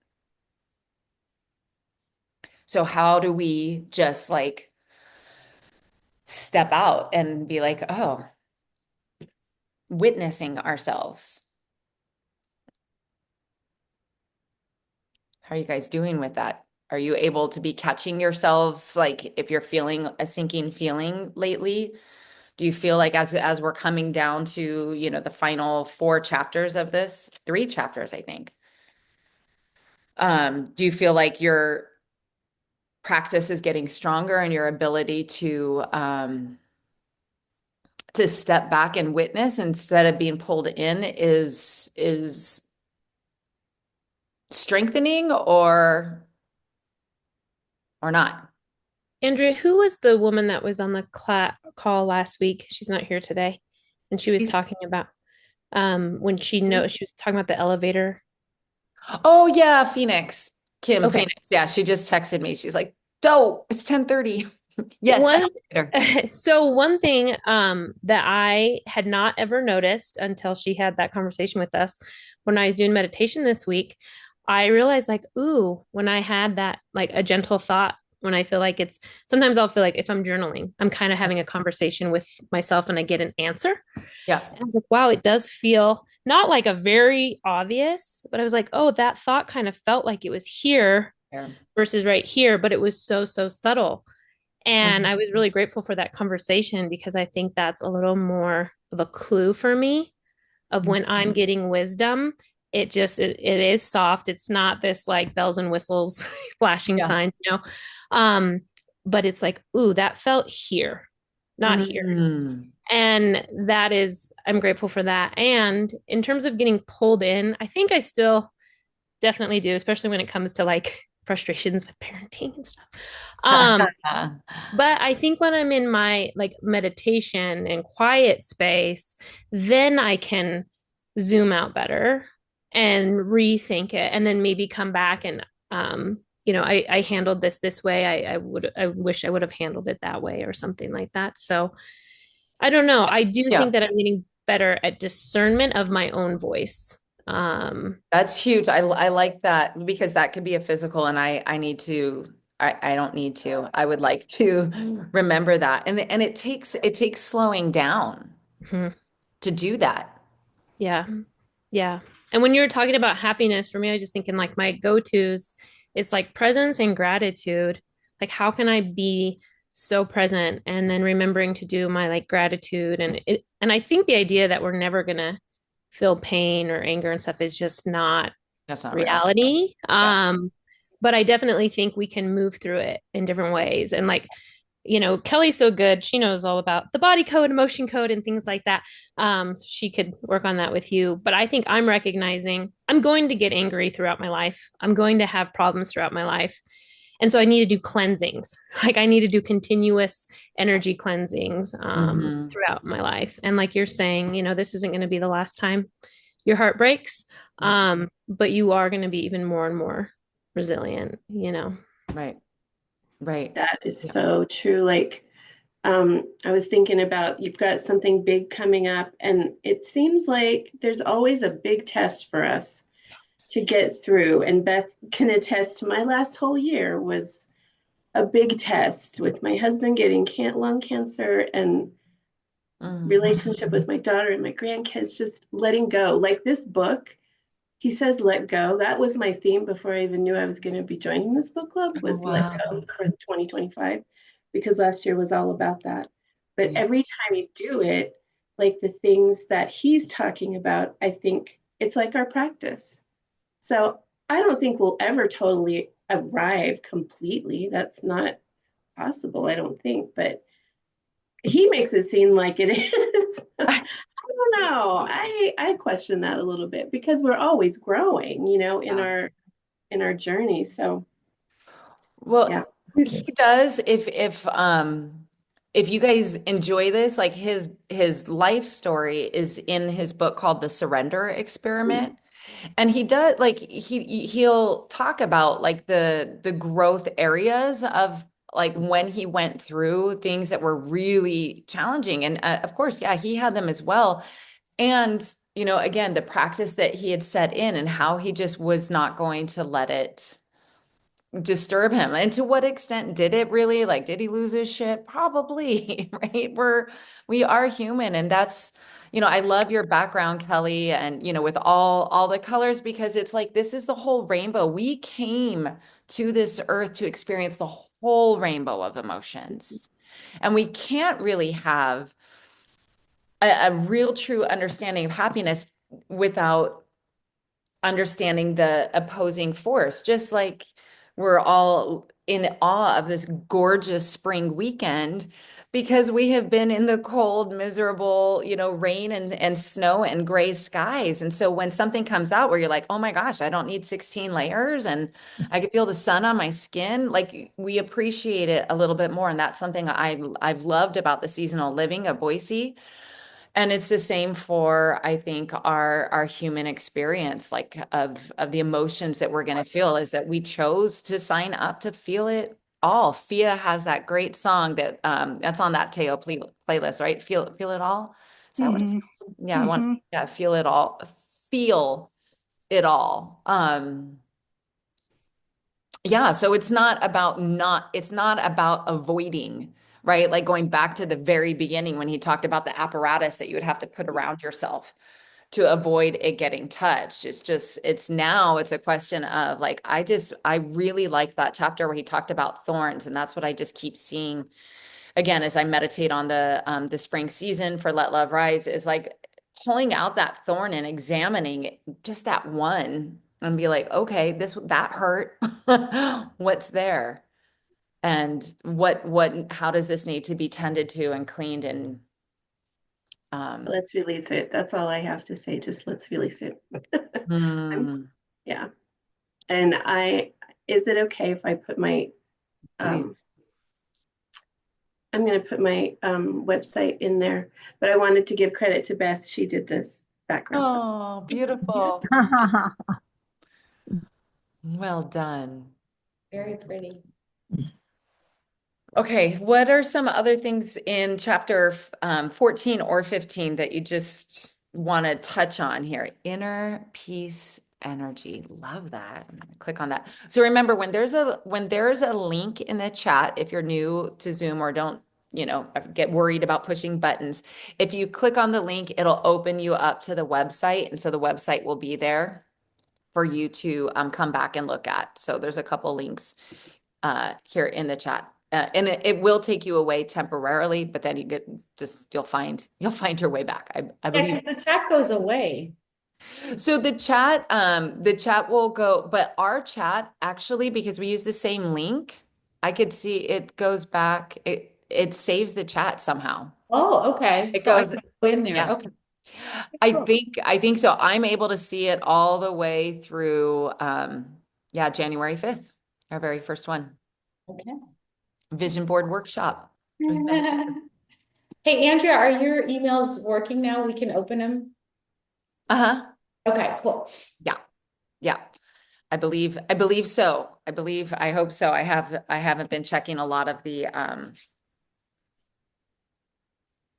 So how do we just like step out and be like, oh, witnessing ourselves? How are you guys doing with that? Are you able to be catching yourselves, like if you're feeling a sinking feeling lately? Do you feel like as we're coming down to, the final 4 chapters of this, 3 chapters, I think, do you feel like your practice is getting stronger and your ability to step back and witness instead of being pulled in is strengthening or not? Andrea, who was the woman that was on the call last week? She's not here today. And she was talking about when she was talking about the elevator. Oh yeah, Phoenix. Kim Okay. Phoenix. Yeah, she just texted me. She's like, "Dope, it's 10:30." Yes, One elevator. so one thing that I had not ever noticed until she had that conversation with us when I was doing meditation this week, I realized like, ooh, when I had that like a gentle thought, when I feel like sometimes I'll feel like if I'm journaling, I'm kind of having a conversation with myself and I get an answer. Yeah. And I was like, wow, it does feel not like a very obvious, but I was like, oh, that thought kind of felt like it was here Yeah. versus right here, but it was so, so subtle. And I was really grateful for that conversation because I think that's a little more of a clue for me of when I'm getting wisdom. It is soft. It's not this like bells and whistles flashing signs, but it's like, ooh, that felt here, not here. And I'm grateful for that. And in terms of getting pulled in, I think I still definitely do, especially when it comes to like frustrations with parenting and stuff. But I think when I'm in my like meditation and quiet space, then I can zoom out better and rethink it and then maybe come back and I handled this way. I wish I would have handled it that way or something like that. So I don't know. I do Yeah. think that I'm getting better at discernment of my own voice. That's huge. I like that because that could be a physical and I need to I don't need to. I would like to remember that. And it takes slowing down Mhm. to do that. Yeah. Yeah. And when you were talking about happiness, for me, I was just thinking like my go-tos, it's like presence and gratitude. Like, how can I be so present and then remembering to do my like gratitude and I think the idea that we're never gonna feel pain or anger and stuff is just not That's not real. reality. Yeah. But I definitely think we can move through it in different ways. And like, Kelly's so good. She knows all about the body code, emotion code, and things like that. So she could work on that with you. But I think I'm recognizing I'm going to get angry throughout my life. I'm going to have problems throughout my life. And so I need to do cleansings. Like I need to do continuous energy cleansings throughout my life. And like you're saying, this isn't going to be the last time your heart breaks. But you are going to be even more and more resilient. Right. Right. That is so true. Like, I was thinking about you've got something big coming up, and it seems like there's always a big test for us to get through. And Beth can attest to my last whole year was a big test with my husband getting lung cancer and relationship with my daughter and my grandkids, just letting go. Like this book, he says, let go. That was my theme before I even knew I was going to be joining this book club was let go for 2025, because last year was all about that. But every time you do it, like the things that he's talking about, I think it's like our practice. So I don't think we'll ever totally arrive completely. That's not possible, I don't think. But he makes it seem like it is. I don't know. I question that a little bit because we're always growing, in our journey. So Well, yeah. he does if you guys enjoy this, like his life story is in his book called The Surrender Experiment. And he does like he'll talk about like the growth areas of like when he went through things that were really challenging. And of course, yeah, he had them as well. And, again, the practice that he had set in and how he just was not going to let it disturb him. And to what extent did it really? Like, did he lose his shit? Probably, right? We are human, and that's, I love your background, Kelly, and with all the colors, because it's like this is the whole rainbow. We came to this earth to experience the whole rainbow of emotions. And we can't really have a real true understanding of happiness without understanding the opposing force. Just like we're all in awe of this gorgeous spring weekend because we have been in the cold, miserable, rain and snow and gray skies. And so when something comes out where you're like, oh my gosh, I don't need 16 layers and I can feel the sun on my skin, like we appreciate it a little bit more. And that's something I've loved about the seasonal living of Boise. And it's the same for, I think, our human experience, like of the emotions that we're going to feel, is that we chose to sign up to feel it all. Fia has that great song that's on that Teo playlist, right? Feel it all. Is that what it's called? Yeah, yeah, feel it all. Feel it all. Yeah, so it's not about avoiding, right? Like going back to the very beginning when he talked about the apparatus that you would have to put around yourself to avoid it getting touched. It's a question of like, I really like that chapter where he talked about thorns. And that's what I just keep seeing again, as I meditate on the spring season for Let Love Rise, is like pulling out that thorn and examining just that one and be like, okay, that hurt. What's there? And how does this need to be tended to and cleaned and Let's release it. That's all I have to say. Just let's release it. Yeah. And is it okay if I put my, I'm going to put my website in there, but I wanted to give credit to Beth. She did this background. Oh, beautiful. Well done. Very pretty. Okay, what are some other things in chapter 14 or 15 that you just want to touch on here? Inner peace energy. Love that. I'm going to click on that. So remember, when there's a link in the chat, if you're new to Zoom or don't, get worried about pushing buttons, if you click on the link, it'll open you up to the website. And so the website will be there for you to come back and look at. So there's a couple links here in the chat. And it will take you away temporarily, but then you'll find your way back. I believe. Yeah, because the chat goes away. So the chat will go, but our chat actually, because we use the same link, I could see it goes back. It saves the chat somehow. Oh, okay. It So I goes can go in there. yeah. Okay. I Cool. think so. I'm able to see it all the way through January 5th, our very first one. Okay. Vision board workshop. Hey, Andrea, are your emails working now? We can open them? Uh-huh. Okay, cool. Yeah. I believe so. I hope so. I haven't been checking a lot of the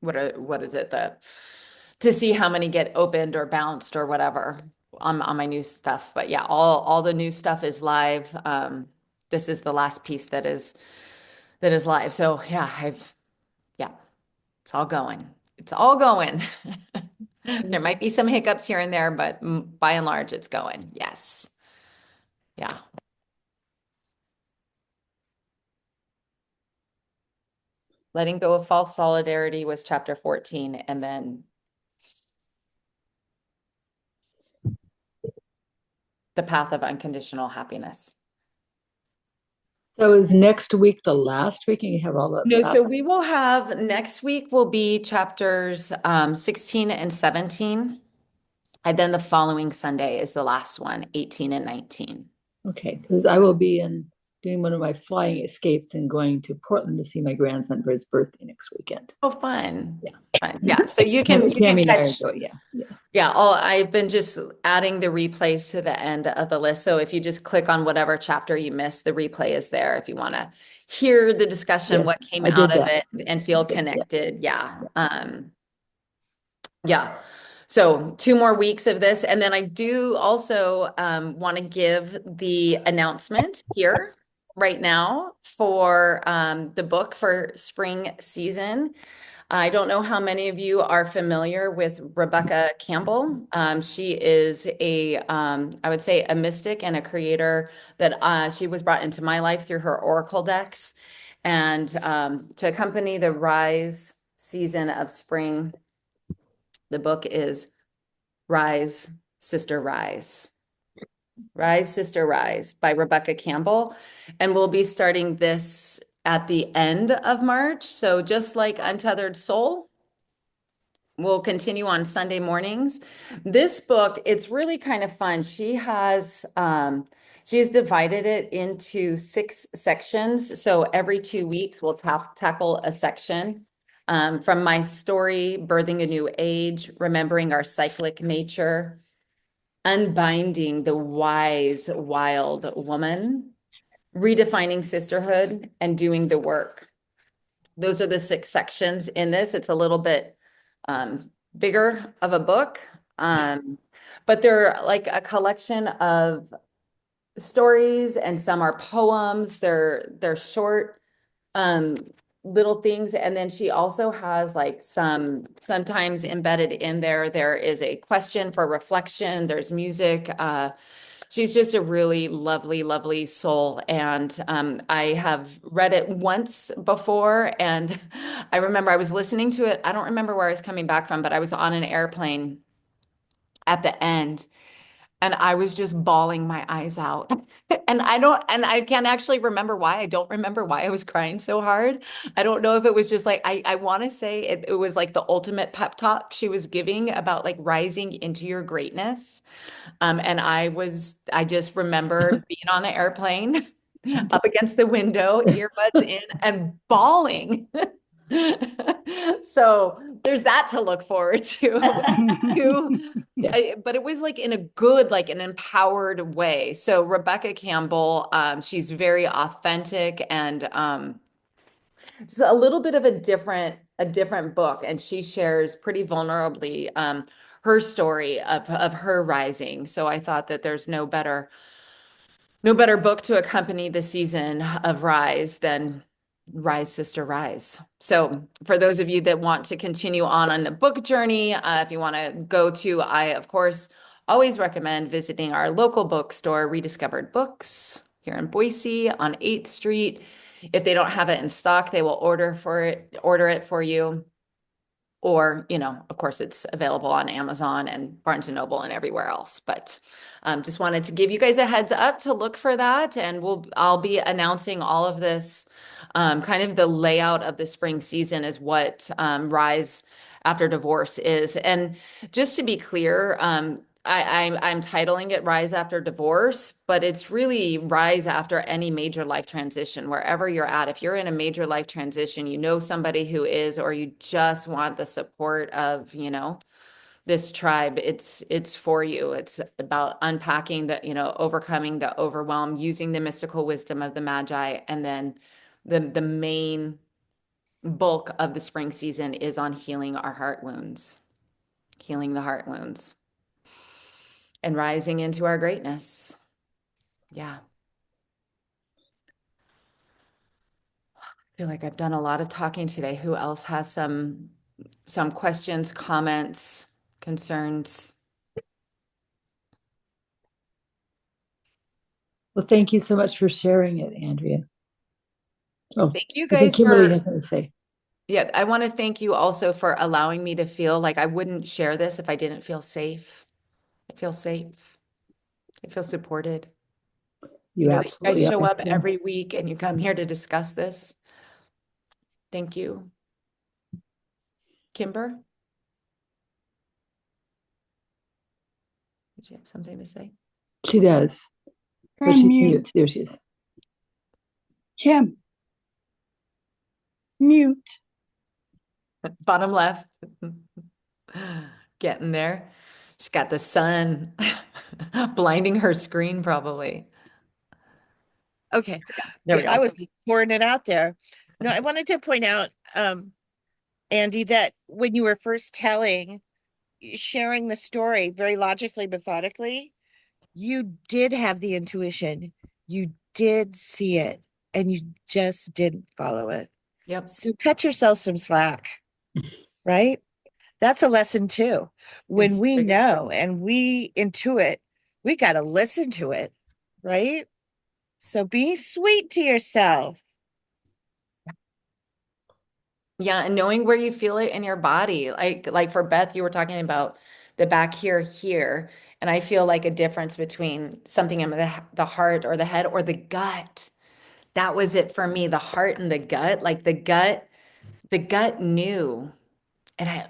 what is it to see how many get opened or bounced or whatever on my new stuff. But yeah, all the new stuff is live. This is the last piece that is live. So yeah, it's all going. It's all going. There might be some hiccups here and there, but by and large, it's going. Yes. Yeah. Letting go of false solidarity was chapter 14, and then the path of unconditional happiness. So is next week the last week and you have all the No, so last- we will have next week will be chapters 16 and 17. And then the following Sunday is the last one, 18 and 19. Okay, because I will be doing one of my flying escapes and going to Portland to see my grandson for his birthday next weekend. Oh, fun. Yeah. Fun. Yeah. So you can Tammy and I are catch. going, yeah. Yeah, I've been just adding the replays to the end of the list. So if you just click on whatever chapter you missed, the replay is there if you want to hear the discussion, Yes, what came I did out of that. it and feel connected. Yeah. Yeah. So 2 more weeks of this. And then I do also want to give the announcement here right now for the book for spring season. I don't know how many of you are familiar with Rebecca Campbell. She is I would say, a mystic and a creator that she was brought into my life through her oracle decks. And to accompany the rise season of spring, the book is Rise, Sister, Rise. Rise, Sister, Rise by Rebecca Campbell. And we'll be starting this at the end of March. So just like Untethered Soul, we'll continue on Sunday mornings. This book, it's really kind of fun. She's divided it into 6 sections. So every 2 weeks, we'll tackle a section. From my story, Birthing a New Age, Remembering Our Cyclic Nature, Unbinding the Wise, Wild Woman, Redefining Sisterhood, and Doing the Work. Those are the 6 sections in this. It's a little bit bigger of a book, but they're like a collection of stories, and some are poems. They're short little things, and then she also has like sometimes embedded in there is a question for reflection. There's music. She's just a really lovely, lovely soul. And I have read it once before. And I remember I was listening to it. I don't remember where I was coming back from, but I was on an airplane at the end. And I was just bawling my eyes out. And I can't actually remember why. I don't remember why I was crying so hard. I don't know if it was just like, I want to say it was like the ultimate pep talk she was giving about like rising into your greatness. And I just remember being on an airplane up against the window, earbuds in, and bawling. So there's that to look forward to. But it was like in a good, like an empowered way. So Rebecca Campbell, she's very authentic, and it's a little bit of a different book, and she shares pretty vulnerably her story of her rising. So I thought that there's no better book to accompany the season of Rise than Rise, Sister, Rise. So for those of you that want to continue on the book journey, if you want to go to, I, of course, always recommend visiting our local bookstore, Rediscovered Books, here in Boise on 8th Street. If they don't have it in stock, they will order it for you. Or, of course, it's available on Amazon and Barnes and Noble and everywhere else. But just wanted to give you guys a heads up to look for that. And I'll be announcing all of this. Kind of the layout of the spring season is what Rise After Divorce is. And just to be clear, I'm titling it Rise After Divorce, but it's really rise after any major life transition, wherever you're at. If you're in a major life transition, you know somebody who is, or you just want the support of, this tribe, it's for you. It's about unpacking overcoming the overwhelm, using the mystical wisdom of the Magi, and then the main bulk of the spring season is on healing our heart wounds, healing the heart wounds, and rising into our greatness. Yeah. I feel like I've done a lot of talking today. Who else has some questions, comments, concerns? Well, thank you so much for sharing it, Andrea. Oh, thank you I think guys Kimberly has something to say. Yeah, I want to thank you also for allowing me to feel like I wouldn't share this if I didn't feel safe. I feel safe. I feel supported. You that you guys absolutely show are, up Kim. every week and you come here to discuss this. Thank you. Kimber? Did you have something to say? She does. But she's mute. There she is. Kim. Mute. Bottom left. Getting there. She's got the sun blinding her screen, probably. Okay. There we go. I was pouring it out there. No, I wanted to point out, Andy, that when you were first sharing the story very logically, methodically, you did have the intuition. You did see it. and you just didn't follow it. Yep. So cut yourself some slack, right? That's a lesson too. When It's we the biggest know and we intuit, we got to listen to it, right? So be sweet to yourself. Yeah, and knowing where you feel it in your body. Like for Beth, you were talking about the back here, and I feel like a difference between something in the heart or the head or the gut. That was it for me, the heart and the gut. Like the gut knew, and I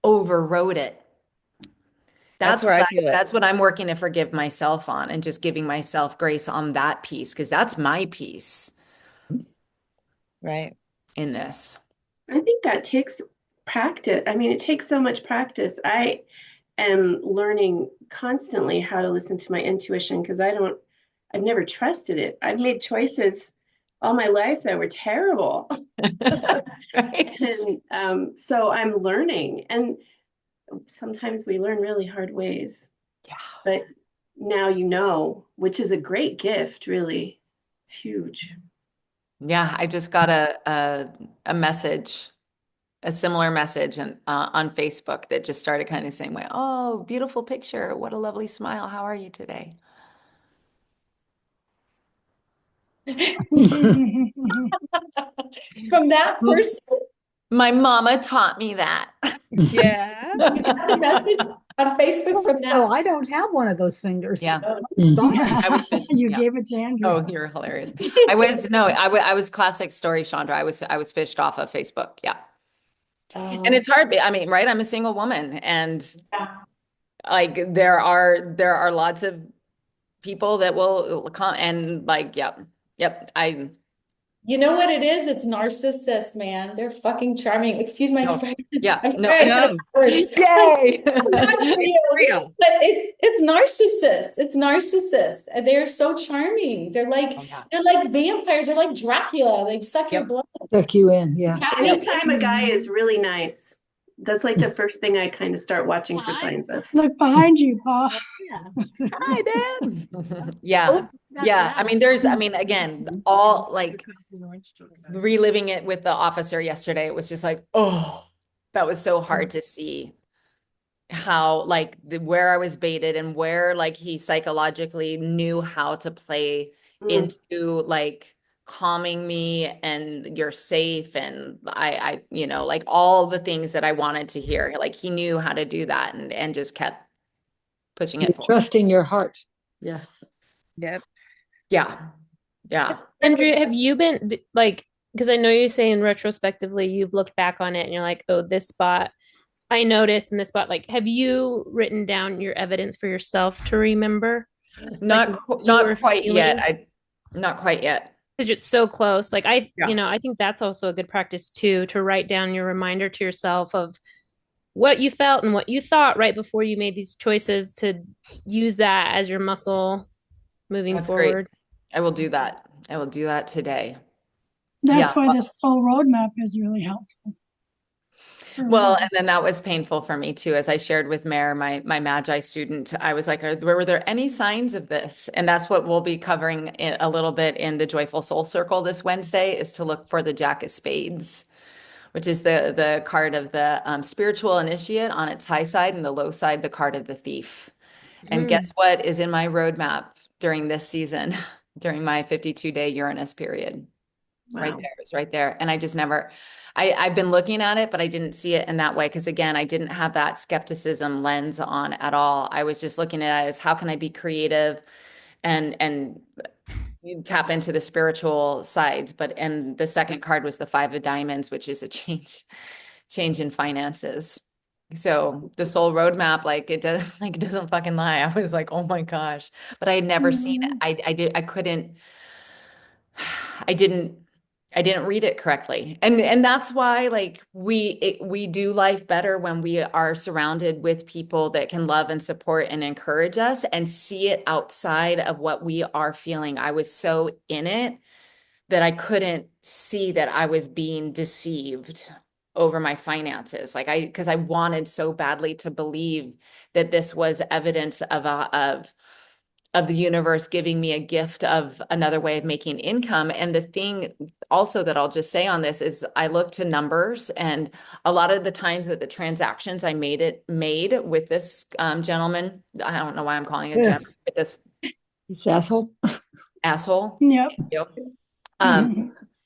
overrode it. That's where I feel it, That's what I'm working to forgive myself on and just giving myself grace on that piece because that's my piece right? in this. I think that takes practice. I mean, it takes so much practice. I am learning constantly how to listen to my intuition because I've never trusted it. I've made choices all my life that were terrible. Right? And so I'm learning. And sometimes we learn really hard ways. Yeah. But now you know, which is a great gift, really. It's huge. Yeah, I just got a message, a similar message on Facebook that just started kind of the same way. Oh, beautiful picture. What a lovely smile. How are you today? From that person, My mama taught me that. Yeah. you got the message on Facebook from Oh, that. I don't have one of those fingers. Yeah. It's gone. I was just, You yeah. gave it to Andrew. Oh, you're hilarious. I was classic story, Chandra. I was fished off of Facebook. Yeah. And it's hard. I mean, right? I'm a single woman and like there are lots of people that will come and like, yep. Yep. You know what it is? It's narcissist, man. They're fucking charming. Excuse my No. expression. Yeah. I'm No, sorry I said it's a word. yay. Not for you. Real. But it's narcissists. It's narcissists. And they're so charming. Oh, yeah. They're like vampires. They're like Dracula. They suck your Yep. blood. Suck you in, yeah. Anytime a guy is really nice, that's like the first thing I kind of start watching for signs of. Look behind you, Paul. Hi, Dad. Yeah. Yeah. I mean, again, all like reliving it with the officer yesterday, it was just like, oh, that was so hard to see how like where I was baited and where like he psychologically knew how to play into like calming me and you're safe and you know, like all the things that I wanted to hear. Like he knew how to do that and just kept pushing it forward. Trusting your heart. Yes. Yep. Yeah. Yeah. Andrea, have you been like, because I know you're saying retrospectively, you've looked back on it and you're like, oh, this spot I noticed in this spot. Like, have you written down your evidence for yourself to remember? Not quite yet. Not quite yet. Because it's so close. Like Yeah. you know, I think that's also a good practice too, to write down your reminder to yourself of what you felt and what you thought right before you made these choices to use that as your muscle moving That's forward. great. I will do that. I will do that today. That's Yeah. why this soul roadmap is really helpful. Well, and then that was painful for me too. As I shared with Mare, my Magi student, I was like, were there any signs of this? And that's what we'll be covering a little bit in the Joyful Soul Circle this Wednesday, is to look for the Jack of Spades, which is the card of the spiritual initiate on its high side, and the low side, the card of the thief. And guess what is in my roadmap during this season, during my 52-day Uranus period? Wow. Right there. It's right there. And I just never, I've been looking at it, but I didn't see it in that way. Because again, I didn't have that skepticism lens on at all. I was just looking at it as how can I be creative and you tap into the spiritual sides. And the second card was the Five of Diamonds, which is a change in finances. So the soul roadmap, like it doesn't fucking lie. I was like, oh my gosh, but I had never seen it. I didn't read it correctly. And that's why like we do life better when we are surrounded with people that can love and support and encourage us and see it outside of what we are feeling. I was so in it that I couldn't see that I was being deceived over my finances. Like because I wanted so badly to believe that this was evidence of of the universe giving me a gift of another way of making income. And the thing also that I'll just say on this is I look to numbers, and a lot of the times that the transactions I made with this gentleman, I don't know why I'm calling it a gentleman, but this asshole. asshole. Yep.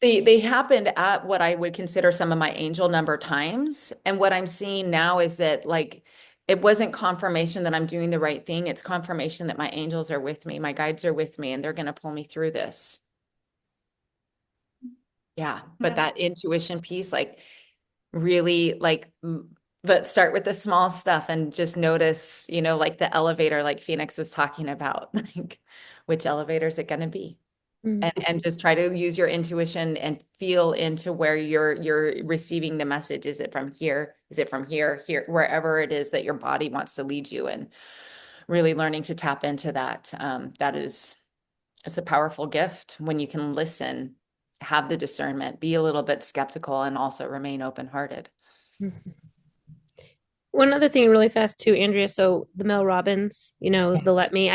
They happened at what I would consider some of my angel number times. And what I'm seeing now is that like it wasn't confirmation that I'm doing the right thing. It's confirmation that my angels are with me, my guides are with me, and they're going to pull me through this. Yeah, but that intuition piece, like really like let's start with the small stuff and just notice, you know, like the elevator, like Phoenix was talking about, like which elevator is it going to be? And just try to use your intuition and feel into where you're receiving the message. Is it from here? Is it from here, wherever it is that your body wants to lead you, and really learning to tap into that. It's a powerful gift when you can listen, have the discernment, be a little bit skeptical, and also remain open-hearted. One other thing really fast too, Andrea. So the Mel Robbins, you know, the Let Yes. Me.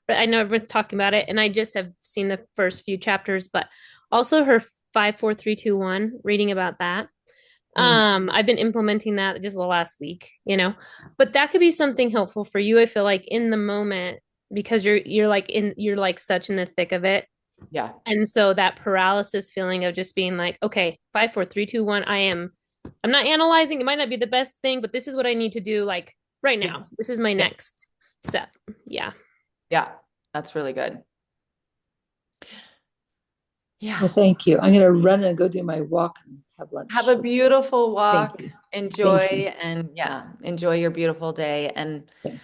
I know everyone's talking about it, and I just have seen the first few chapters, but also her 5 4 3 2 1, reading about that. I've been implementing that just the last week, you know, but that could be something helpful for you. I feel like in the moment, because you're like such in the thick of it. Yeah. And so that paralysis feeling of just being like, okay, 5 4 3 2 1, I'm not analyzing. It might not be the best thing, but this is what I need to do like right now. This is my next step. Yeah. Yeah, that's really good. Yeah. Well, thank you. I'm going to run and go do my walk and have lunch. Have a beautiful walk. you. Enjoy Thank you. and yeah, enjoy your beautiful day. And Okay.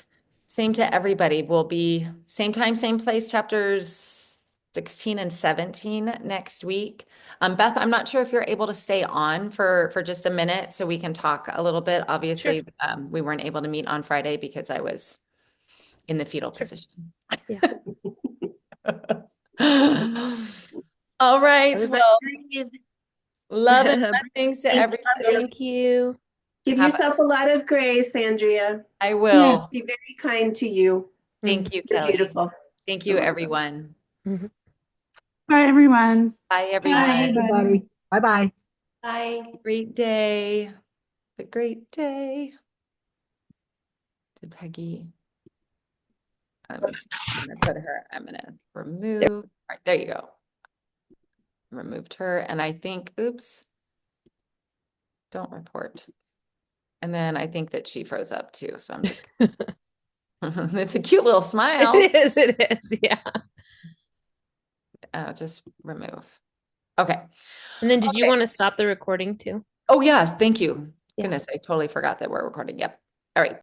same to everybody. We'll be same time, same place, chapters 16 and 17 next week. Beth, I'm not sure if you're able to stay on for just a minute so we can talk a little bit. Obviously, we weren't able to meet on Friday because I was in the fetal position. Yeah. All right. Everybody Well, breathe. love and blessings to everybody. Thank you. Give Have yourself a lot of grace, Andrea. I will. Yes. Be very kind to you. Thank you, You're Kelly. beautiful. Thank you, everyone. Bye, everyone. Bye, Bye, everybody. everybody. Bye-bye. Bye. Great day. A great day. To Peggy. Let me see. I'm gonna put her, I'm gonna remove. All right, there you go. Removed her. And I think, oops. Don't report. And then I think that she froze up too. So I'm just it's a cute little smile. It is. Yeah. Just remove. Okay. And then did you want to stop the recording too? Oh, yes. Thank you. Yeah. Goodness, I totally forgot that we're recording. Yep. All right.